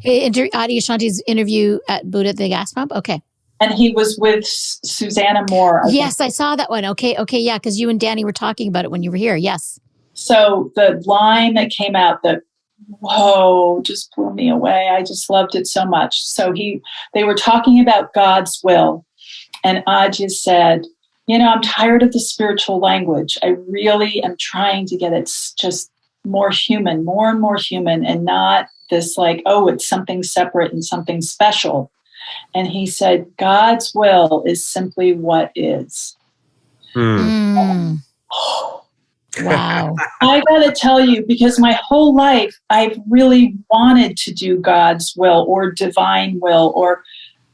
Adi Ashanti's interview at Buddha at the gas pump? Okay. And he was with Susanna Moore. I saw that one. Okay, yeah, because you and Danny were talking about it when you were here. Yes. So the line that came out that, whoa, just blew me away. I just loved it so much. So they were talking about God's will. And Ajay said, I'm tired of the spiritual language. I really am trying to get it just more human, more and more human, and not this like, oh, it's something separate and something special. And he said, God's will is simply what is. Wow. I got to tell you, because my whole life, I've really wanted to do God's will or divine will or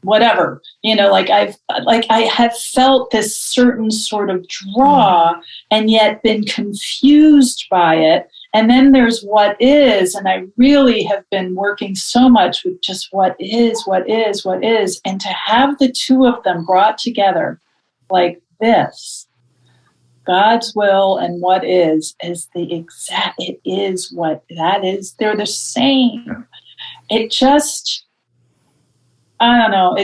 whatever, I have felt this certain sort of draw and yet been confused by it. And then there's what is, and I really have been working so much with just what is, and to have the two of them brought together like this, God's will and what is the exact, it is what that is. They're the same. It just, I don't know.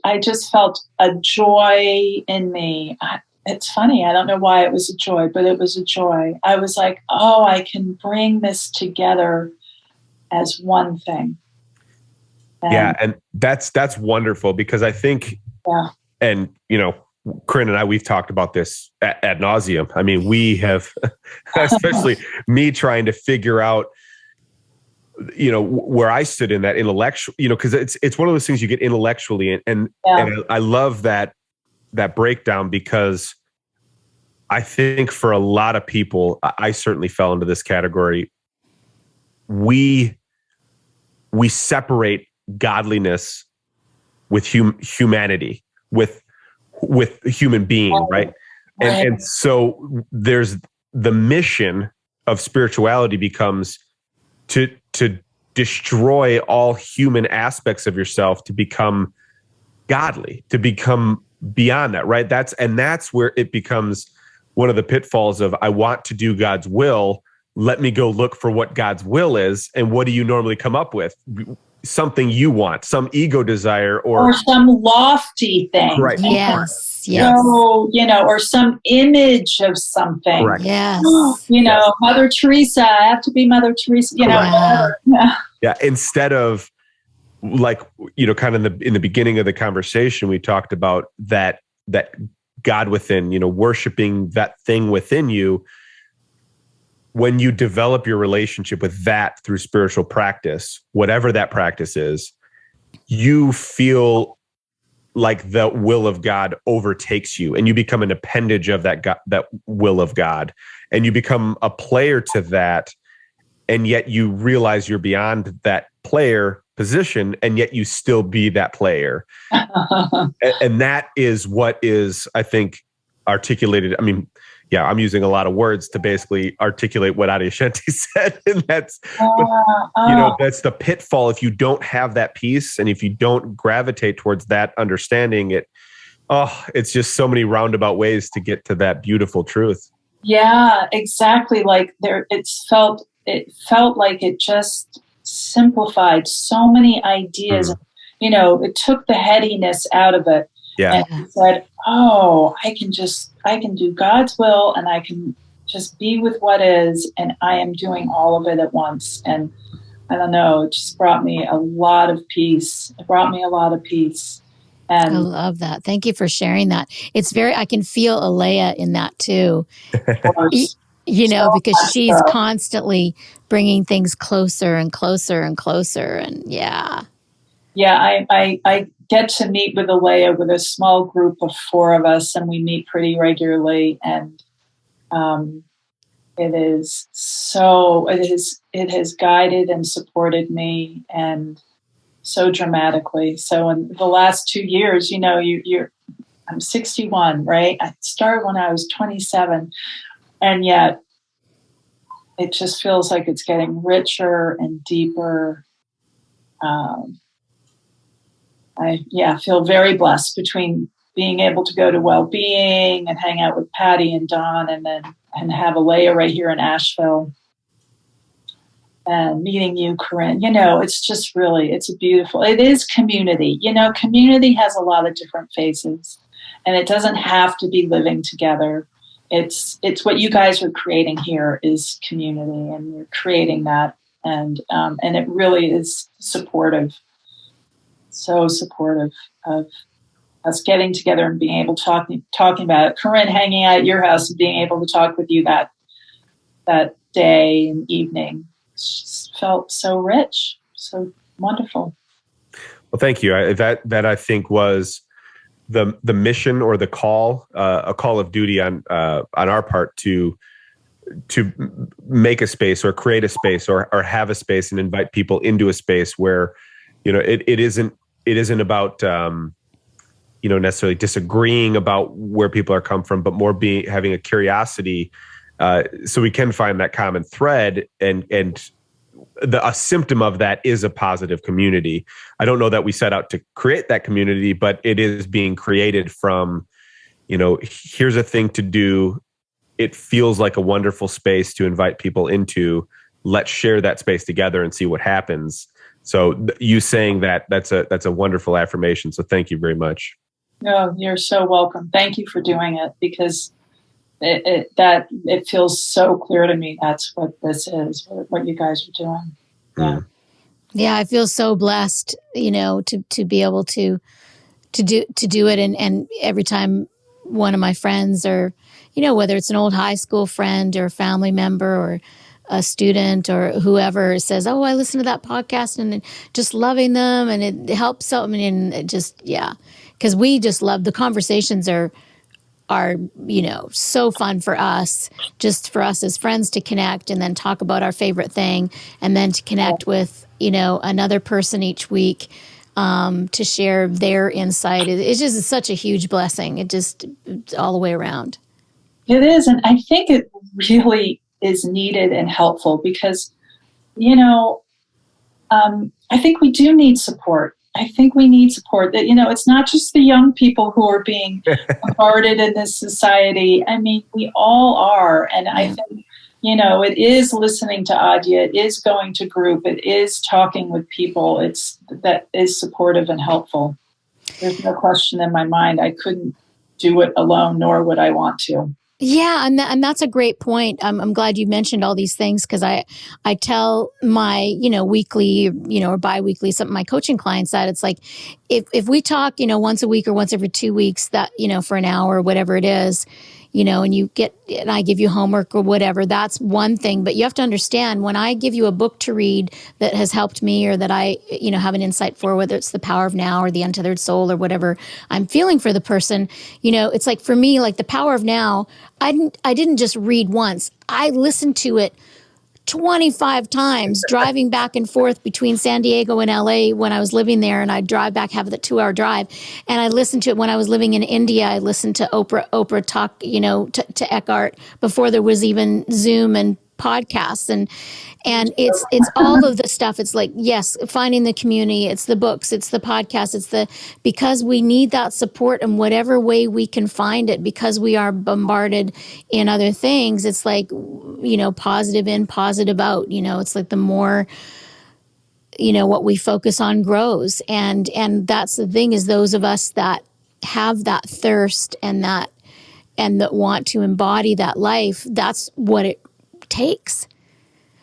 I just felt a joy in me. It's funny. I don't know why it was a joy, but it was a joy. I was like, oh, I can bring this together as one thing. And that's wonderful, because I think, and Corinne and I, we've talked about this ad nauseum. I mean, we have, especially me trying to figure out, where I stood in that intellectual, because it's one of those things you get intellectually, and I love that breakdown, because I think for a lot of people, I certainly fell into this category. We separate godliness with humanity, with human being, right? And so there's the mission of spirituality becomes to destroy all human aspects of yourself to become godly, to become beyond that, right? That's where it becomes one of the pitfalls of, I want to do God's will. Let me go look for what God's will is. And what do you normally come up with? Something you want, some ego desire, or some lofty thing. Right. Yes. So, or some image of something. Correct. Yes. Mother Teresa, I have to be Mother Teresa, whatever. Yeah. Instead of like, kind of in the beginning of the conversation, we talked about that God within, worshiping that thing within you. When you develop your relationship with that through spiritual practice, whatever that practice is, you feel like the will of God overtakes you, and you become an appendage of that will of God, and you become a player to that. And yet you realize you're beyond that player position, and yet you still be that player. And that is what is, I think, articulated. I mean, yeah, I'm using a lot of words to basically articulate what Adyashanti said. And that's, that's the pitfall. If you don't have that piece, and if you don't gravitate towards that understanding, it's just so many roundabout ways to get to that beautiful truth. Yeah, exactly. Like it felt like it just simplified so many ideas. It took the headiness out of it. Yeah. And said, I can do God's will, and I can just be with what is, and I am doing all of it at once. And I don't know, it just brought me a lot of peace. And I love that. Thank you for sharing that. I can feel Alea in that too. Because she's constantly bringing things closer and closer and closer. And yeah. Yeah, I get to meet with Alea with a small group of 4 of us, and we meet pretty regularly. And it has guided and supported me, and so dramatically. So in the last 2 years, I'm 61, right? I started when I was 27, and yet it just feels like it's getting richer and deeper. I feel very blessed between being able to go to Well-Being and hang out with Patty and Don, and have Alea right here in Asheville, and meeting you, Corinne. It's just really, it is community. Community has a lot of different faces, and it doesn't have to be living together. It's what you guys are creating here is community, and you're creating that, and it really is supportive. So supportive of us getting together and being able to talking about it. Corinne hanging out at your house and being able to talk with you that day and evening. It just felt so rich, so wonderful. Well, thank you. That I think was the mission, or the call, a call of duty on our part to make a space, or create a space, or have a space, and invite people into a space where it isn't about necessarily disagreeing about where people are come from, but more having a curiosity, so we can find that common thread, and a symptom of that is a positive community. I don't know that we set out to create that community, but it is being created from, here's a thing to do. It feels like a wonderful space to invite people into. Let's share that space together and see what happens. So you saying that's a wonderful affirmation. So thank you very much. No, you're so welcome. Thank you for doing it, because it feels so clear to me. That's what this is, what you guys are doing. Yeah. Yeah, I feel so blessed, to be able to do it. And every time one of my friends, or, whether it's an old high school friend or a family member or a student or whoever says, "Oh, I listened to that podcast and just loving them, and it helps so." I mean, it just, because we just love the conversations are so fun for us, just for us as friends to connect and then talk about our favorite thing, and then to connect with another person each week, to share their insight. It's just such a huge blessing. It's all the way around. It is. And I think it really is needed and helpful because, I think we do need support. I think we need support that, it's not just the young people who are being bombarded in this society. I mean, we all are. And I think, it is listening to Adya, it is going to group, it is talking with people. That is supportive and helpful. There's no question in my mind. I couldn't do it alone, nor would I want to. Yeah, and that's a great point. I'm glad you mentioned all these things because I tell my weekly or biweekly some of my coaching clients that it's like if we talk once a week or once every 2 weeks that for an hour or whatever it is, and I give you homework or whatever, that's one thing. But you have to understand when I give you a book to read that has helped me or that I, have an insight for, whether it's The Power of Now or The Untethered Soul or whatever I'm feeling for the person, it's like for me, like The Power of Now, I didn't just read once. I listened to it 25 times driving back and forth between San Diego and LA when I was living there, and I'd drive back, have the 2-hour drive. And I listened to it when I was living in India. I listened to Oprah talk, to Eckhart before there was even Zoom and podcasts. And it's all of the stuff. It's like, yes, finding the community, it's the books, it's the podcasts, because we need that support in whatever way we can find it, because we are bombarded in other things. It's like, positive in, positive out, it's like the more, what we focus on grows. And that's the thing, is those of us that have that thirst and that want to embody that life, that's what it takes.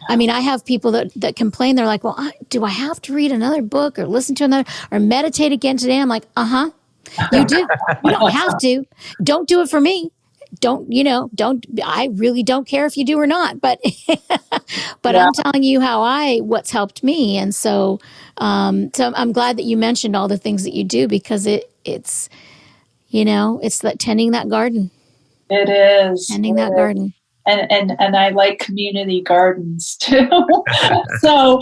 I mean, I have people that complain. They're like, well, do I have to read another book or listen to another or meditate again today? I'm like, you do. You don't have to. Don't do it for me. I really don't care if you do or not, but I'm telling you what's helped me. And so I'm glad that you mentioned all the things that you do, because it's that tending that garden. It is. Tending that garden. And I like community gardens too. so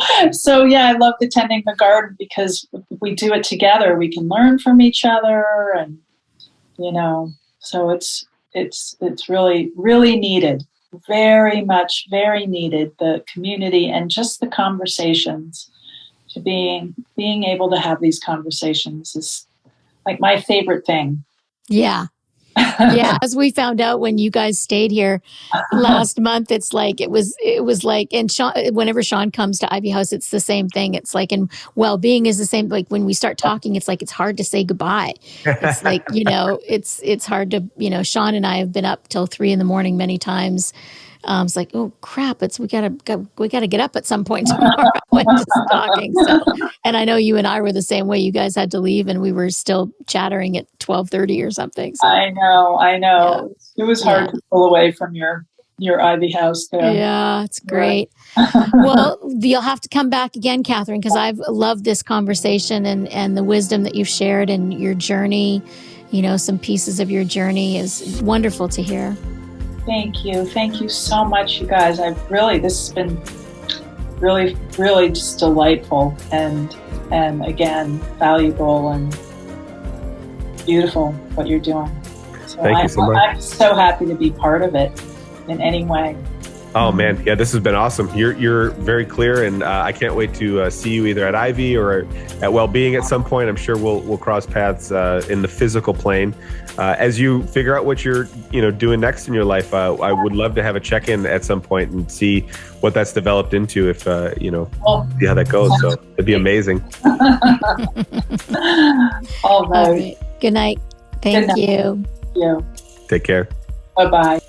yeah, I love the tending the garden because we do it together. We can learn from each other, and so it's really, really needed. Very much, very needed. The community and just the conversations. To being able to have these conversations is like my favorite thing. Yeah. Yeah, as we found out when you guys stayed here last month, it was like, and Sean, whenever Sean comes to Ivy House, it's the same thing. It's like, and well-being is the same. Like when we start talking, it's like, it's hard to say goodbye. It's like, it's hard to, Sean and I have been up till 3 a.m. many times. It's like, oh crap! We gotta get up at some point tomorrow and just talking. So, and I know you and I were the same way. You guys had to leave, and we were still chattering at 12:30 or something. So, I know. Yeah. It was hard to pull away from your Ivy House there. Yeah, it's great. Well, you'll have to come back again, Katherine, because I've loved this conversation and the wisdom that you've shared and your journey. Some pieces of your journey is wonderful to hear. Thank you. Thank you so much, you guys. This has been really, really just delightful and again, valuable and beautiful what you're doing. So Thank you so much. I'm so happy to be part of it in any way. Oh man, yeah, this has been awesome. You're very clear, and I can't wait to see you either at Ivy or at Wellbeing at some point. I'm sure we'll cross paths in the physical plane as you figure out what you're doing next in your life. I would love to have a check-in at some point and see what that's developed into. If see how that goes. So it'd be amazing. All right. Good night. Thank you. Thank you. Take care. Bye-bye.